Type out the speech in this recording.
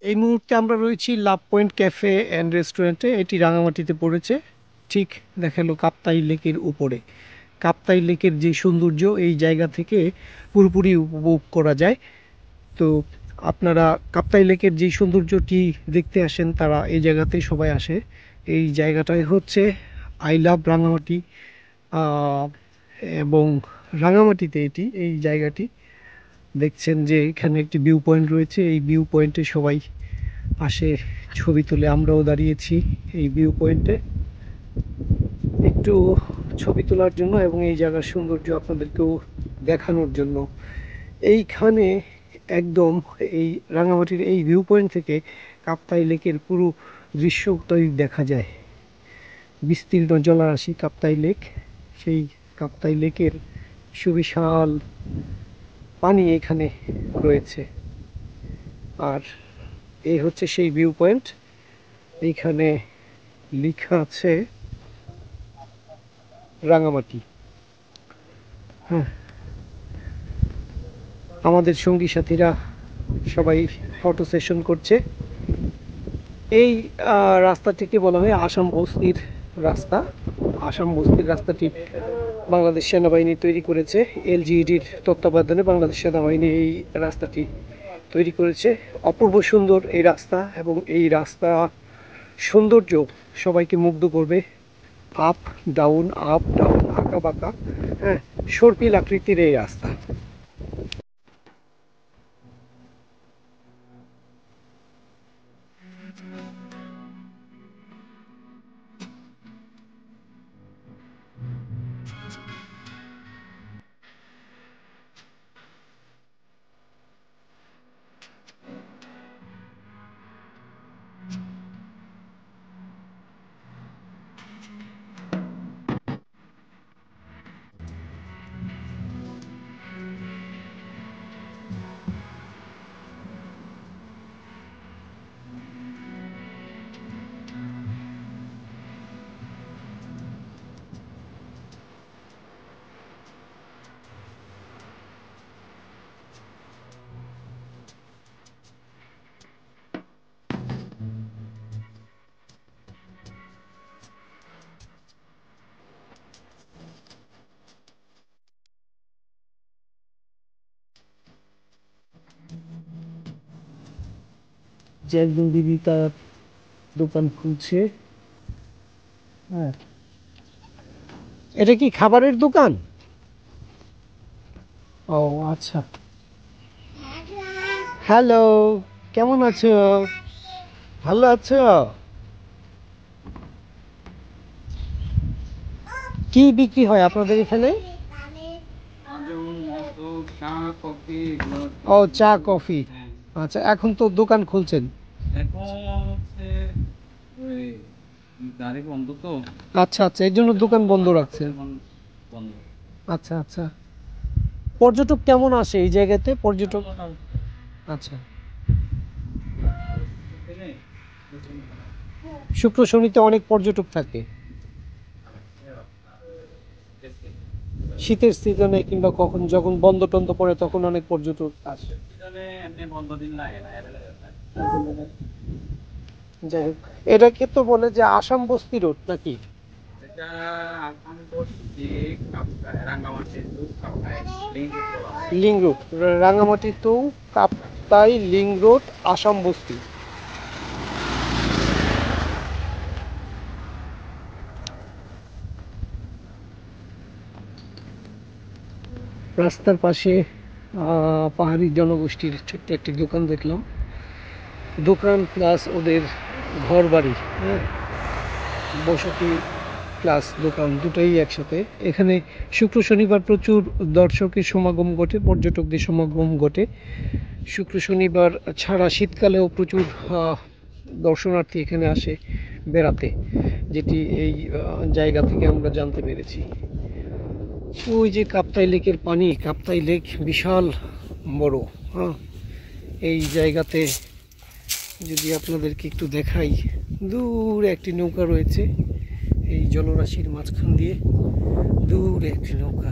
এই মুহূর্তে আমরা রয়েছি লাভ পয়েন্ট ক্যাফে অ্যান্ড রেস্টুরেন্টে। এটি রাঙামাটিতে পড়েছে, ঠিক দেখালো কাপ্তাই লেকের উপরে। কাপ্তাই লেকের যে সৌন্দর্য এই জায়গা থেকে পুরোপুরি উপভোগ করা যায়। তো আপনারা কাপ্তাই লেকের যে সৌন্দর্যটি দেখতে আসেন তারা এই জায়গাতে সবাই আসে। এই জায়গাটাই হচ্ছে আই লাভ রাঙামাটি, এবং রাঙামাটিতে এই জায়গাটি দেখছেন যে এখানে একটি ভিউ পয়েন্ট রয়েছে। এই ভিউ পয়েন্টে সবাই আসে ছবি তুলে, আমরাও দাঁড়িয়েছি এই ভিউ পয়েন্টে একটু ছবি তোলার জন্য এবং এই জায়গার সৌন্দর্য আপনাদেরকেও দেখানোর জন্য। এইখানে একদম এই রাঙামাটির এই ভিউ পয়েন্ট থেকে কাপ্তাই লেকের পুরো দৃশ্যটাই দেখা যায়। বিস্তীর্ণ জলরাশি কাপ্তাই লেক, সেই কাপ্তাই লেকের সুবিশাল পানি এখানে রয়েছে। আর এই হচ্ছে সেই ভিউ পয়েন্ট। এইখানে লেখা আছে রাঙামাটি। হ্যাঁ, আমাদের সঙ্গী সাথীরা সবাই ফটো সেশন করছে। এই রাস্তাটিকে বলা হয় আসাম বস্তির রাস্তা। আসাম বস্তির রাস্তাটি বাংলাদেশ সেনাবাহিনী তৈরি করেছে। এলজিইডির তত্ত্বাবধানে বাংলাদেশ সেনাবাহিনী এই রাস্তাটি তৈরি করেছে। অপূর্ব সুন্দর এই রাস্তা, এবং এই রাস্তা সৌন্দর্য সবাইকে মুগ্ধ করবে। আপ ডাউন, আঁকা বাঁকা, হ্যাঁ, সর্পিল আকৃতির এই রাস্তা। যে একজন দিদি তার দোকান খুলছে। হ্যাঁ, এটা কি খাবারের দোকান? ও আচ্ছা। হ্যালো, কেমন আছো? ভালো আছো? কি বিক্রি হয় আপনাদের এখানে? ও, চা কফি। আচ্ছা, এখন তো দোকান খুলছেন? আচ্ছা আচ্ছা, এর জন্য দোকান বন্ধ রাখছেন? আচ্ছা আচ্ছা। পর্যটক কেমন আসে এই জায়গাতে? পর্যটক আচ্ছা, শুক্র শনিতে অনেক পর্যটক থাকে। শীতের সিজনে কিংবা কখন যখন বন্ধ টন্ধ পড়ে তখন অনেক পর্যটক আসে। যাই হোক, এটাকে তো বলে যে আসাম বস্তি রোড নাকি? Link road, Rangamati to Kaptai link road, Asam Basti. রাস্তার পাশে পাহাড়ি জনগোষ্ঠীর ছোট্ট একটি দোকান দেখলাম। দোকান প্লাস ওদের ঘর বাড়ি, হ্যাঁ, বসতি প্লাস দোকান, দুটোই একসাথে। এখানে শুক্র শনিবার প্রচুর দর্শকের সমাগম ঘটে, পর্যটকদের সমাগম ঘটে। শুক্র শনিবার ছাড়া শীতকালেও প্রচুর দর্শনার্থী এখানে আসে বেড়াতে, যেটি এই জায়গা থেকে আমরা জানতে পেরেছি। ওই যে কাপ্তাই লেকের পানি, কাপ্তাই লেক বিশাল বড়। হ্যাঁ, এই জায়গাতে যদি আপনাদেরকে একটু দেখাই, দূরে একটি নৌকা রয়েছে এই জলরাশির মাঝখান দিয়ে, দূরে একটি নৌকা।